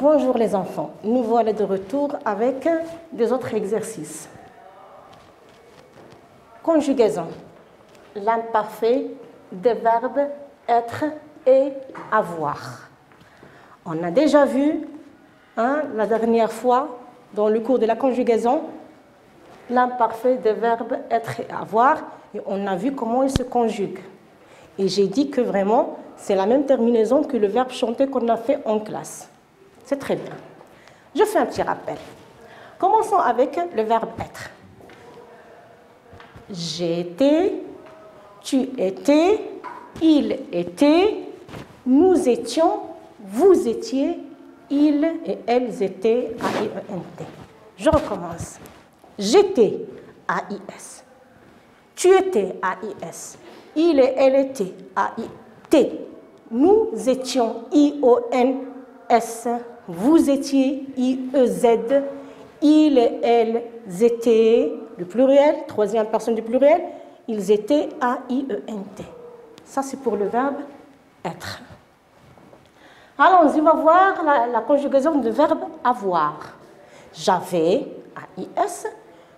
Bonjour les enfants, nous voilà de retour avec des autres exercices. Conjugaison, l'imparfait des verbes être et avoir. On a déjà vu la dernière fois dans le cours de la conjugaison l'imparfait des verbes être et avoir et on a vu comment ils se conjuguent. Et j'ai dit que vraiment c'est la même terminaison que le verbe chanter qu'on a fait en classe. C'est très bien. Je fais un petit rappel. Commençons avec le verbe être. J'étais, tu étais, il était, nous étions, vous étiez, ils et elles étaient, A-I-E-N-T. Je recommence. J'étais, A-I-S. Tu étais, A-I-S. Il et elle étaient, A-I-T. Nous étions, I-O-N-S. Vous étiez, I-E-Z. Ils et elles étaient, le pluriel, troisième personne du pluriel, ils étaient, A-I-E-N-T. Ça, c'est pour le verbe être. Allons-y, on va voir la conjugaison du verbe avoir. J'avais, A-I-S.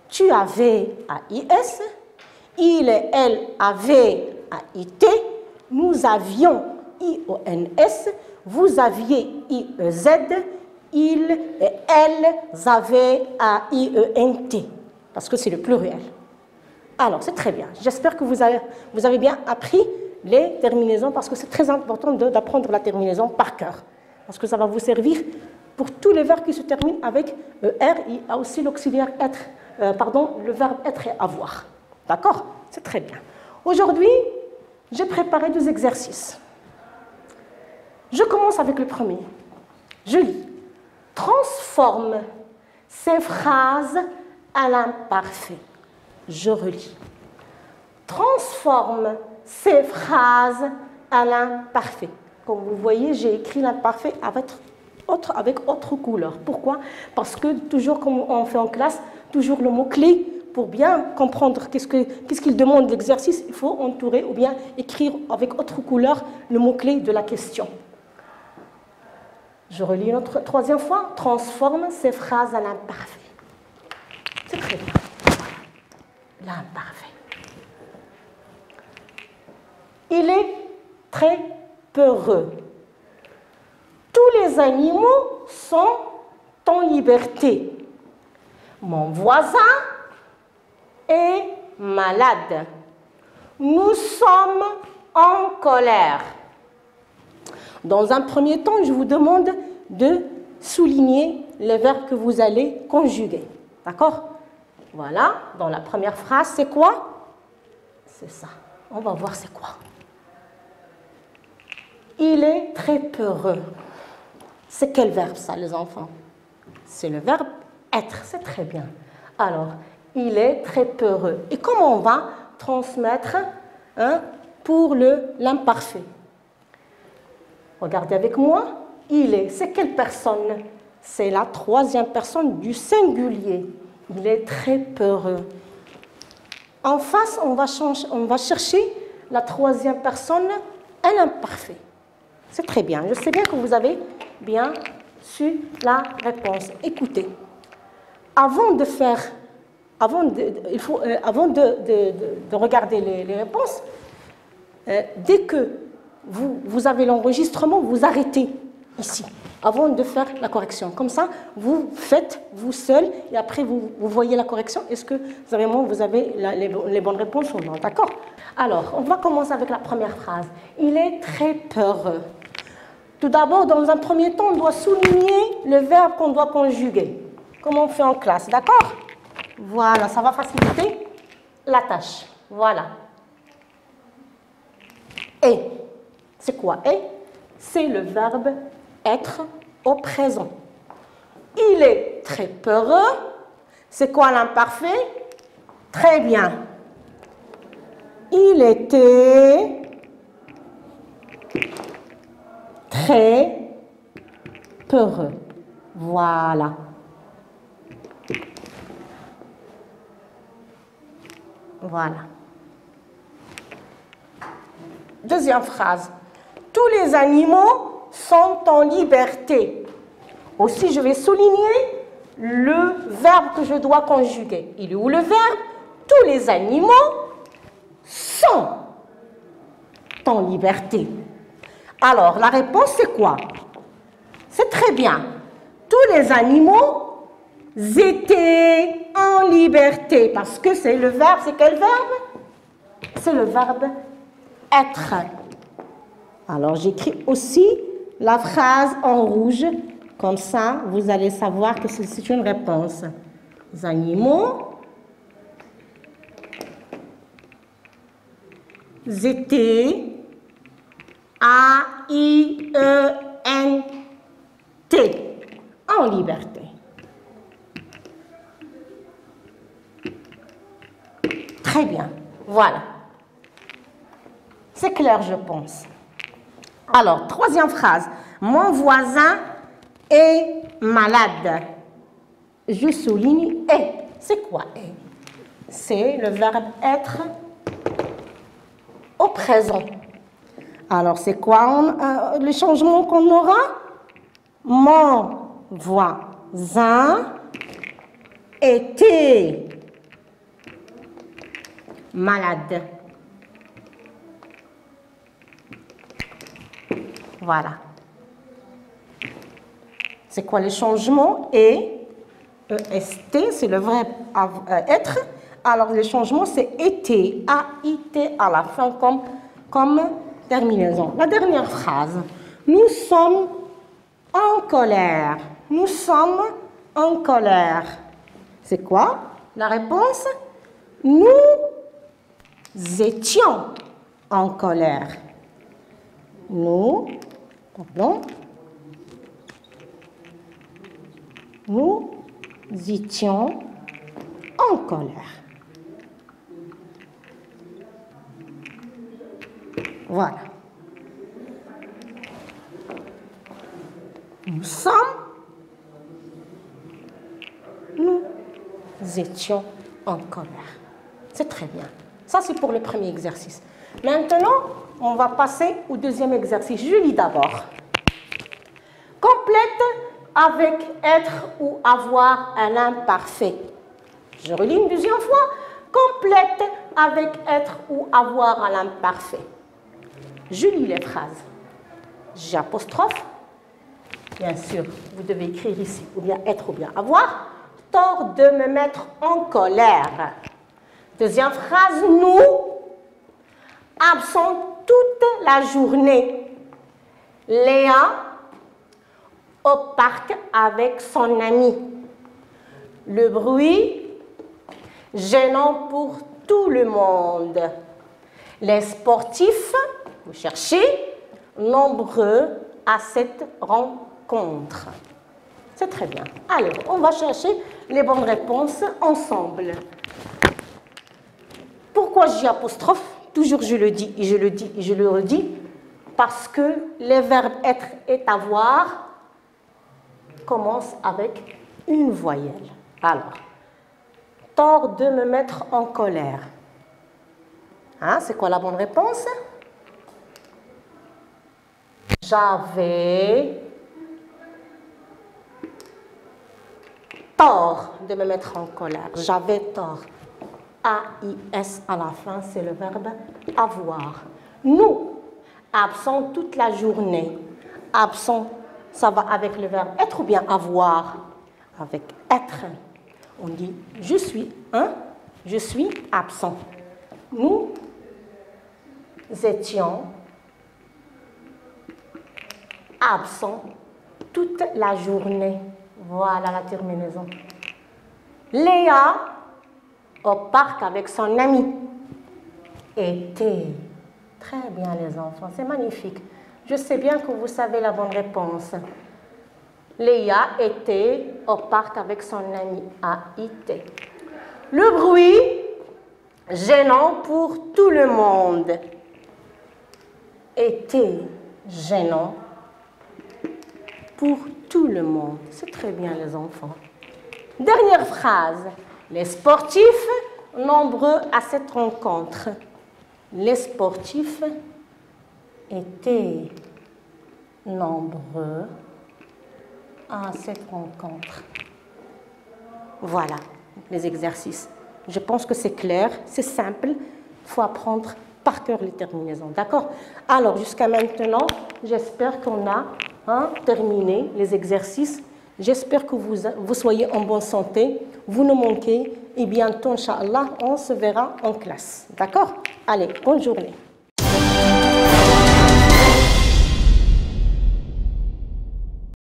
Tu avais, A-I-S. Il et elle avaient, A-I-T. Nous avions, I-O-N-S. Vous aviez, I-E-Z. Ils et elles avaient, A-I-E-N-T. Parce que c'est le pluriel. Alors, c'est très bien. J'espère que vous avez bien appris les terminaisons parce que c'est très important d'apprendre la terminaison par cœur. Parce que ça va vous servir pour tous les verbes qui se terminent avec ER. Il y a aussi l'auxiliaire être, le verbe être et avoir. D'accord? C'est très bien. Aujourd'hui, j'ai préparé 2 exercices. Je commence avec le premier. Je lis. Transforme ces phrases à l'imparfait. Je relis. Transforme ces phrases à l'imparfait. Comme vous voyez, j'ai écrit l'imparfait avec autre couleur. Pourquoi? Parce que toujours comme on fait en classe, toujours le mot-clé, pour bien comprendre qu'est-ce qu'il demande l'exercice, il faut entourer ou bien écrire avec autre couleur le mot-clé de la question. Je relis une autre, 3e fois. Transforme ces phrases à l'imparfait. C'est très bien. L'imparfait. Il est très peureux. Tous les animaux sont en liberté. Mon voisin est malade. Nous sommes en colère. Dans un premier temps, je vous demande de souligner les verbes que vous allez conjuguer. D'accord? Voilà, dans la première phrase, c'est quoi? C'est ça. On va voir c'est quoi. Il est très peureux. C'est quel verbe ça, les enfants? C'est le verbe être, c'est très bien. Alors, il est très peureux. Et comment on va transmettre pour l'imparfait? Regardez avec moi. Il est, c'est quelle personne? C'est la 3e personne du singulier. Il est très peureux. En face, on va chercher la 3e personne à l'imparfait. C'est très bien. Je sais bien que vous avez bien su la réponse. Écoutez, avant de regarder les réponses, dès que vous avez l'enregistrement, vous arrêtez ici, avant de faire la correction. Comme ça, vous faites vous seul et après vous voyez la correction. Est-ce que vous avez les bonnes réponses ou non? D'accord? Alors, on va commencer avec la première phrase. Il est très peureux. Tout d'abord, dans un premier temps, on doit souligner le verbe qu'on doit conjuguer, comme on fait en classe. D'accord? Voilà, ça va faciliter la tâche. Voilà. Et, c'est quoi? Et, c'est le verbe être au présent. Il est très peureux. C'est quoi l'imparfait? Très bien. Il était très peureux. Voilà. Voilà. Deuxième phrase. Tous les animaux sont en liberté. Aussi, je vais souligner le verbe que je dois conjuguer. Il est où le verbe? Tous les animaux sont en liberté. Alors, la réponse, c'est quoi? C'est très bien. Tous les animaux étaient en liberté. Parce que c'est le verbe, c'est quel verbe? C'est le verbe être. Alors, j'écris aussi la phrase en rouge. Comme ça, vous allez savoir que c'est une réponse. Les animaux étaient A-I-E-N-T en liberté. Très bien, voilà. C'est clair, je pense. Alors, troisième phrase. Mon voisin est malade. Je souligne est. C'est quoi est? C'est le verbe être au présent. Alors, c'est quoi le changement qu'on aura? Mon voisin était malade. Voilà. C'est quoi le changement? Et, EST, c'est le verbe être. Alors, le changement, c'est été, A-I-T à la fin comme terminaison. La dernière phrase. Nous sommes en colère. Nous sommes en colère. C'est quoi la réponse? Nous étions en colère. Nous étions en colère. Voilà. Nous étions en colère. C'est très bien. Ça, c'est pour le premier exercice. Maintenant, on va passer au deuxième exercice. Je lis d'abord. Complète avec être ou avoir un imparfait. Je relis une deuxième fois. Complète avec être ou avoir un imparfait. Je lis les phrases. J'apostrophe. Bien sûr, vous devez écrire ici, ou bien être ou bien avoir. Tort de me mettre en colère. Deuxième phrase, nous, absents toute la journée. Léa au parc avec son ami. Le bruit gênant pour tout le monde. Les sportifs, vous cherchez, nombreux à cette rencontre. C'est très bien. Alors, on va chercher les bonnes réponses ensemble. Pourquoi j'ai apostrophe? Toujours je le dis et je le dis et je le redis. Parce que les verbes être et avoir commencent avec une voyelle. Alors, tort de me mettre en colère. Hein, c'est quoi la bonne réponse? J'avais tort de me mettre en colère. J'avais tort. A-I-S à la fin, c'est le verbe avoir. Nous, absent toute la journée. Absent, ça va avec le verbe être ou bien avoir? Avec être. On dit je suis absent. Nous étions absents toute la journée. Voilà la terminaison. Léa au parc avec son ami. Était. Très bien les enfants, c'est magnifique. Je sais bien que vous savez la bonne réponse. Léa était au parc avec son ami. A-I-T. Le bruit gênant pour tout le monde. Était gênant pour tout le monde. C'est très bien les enfants. Dernière phrase. Les sportifs nombreux à cette rencontre. Les sportifs étaient nombreux à cette rencontre. Voilà les exercices. Je pense que c'est clair, c'est simple. Il faut apprendre par cœur les terminaisons. D'accord? Alors, jusqu'à maintenant, j'espère qu'on a terminé les exercices. J'espère que vous soyez en bonne santé. Vous ne manquez. Et bientôt, Inch'Allah, on se verra en classe. D'accord? Allez, bonne journée.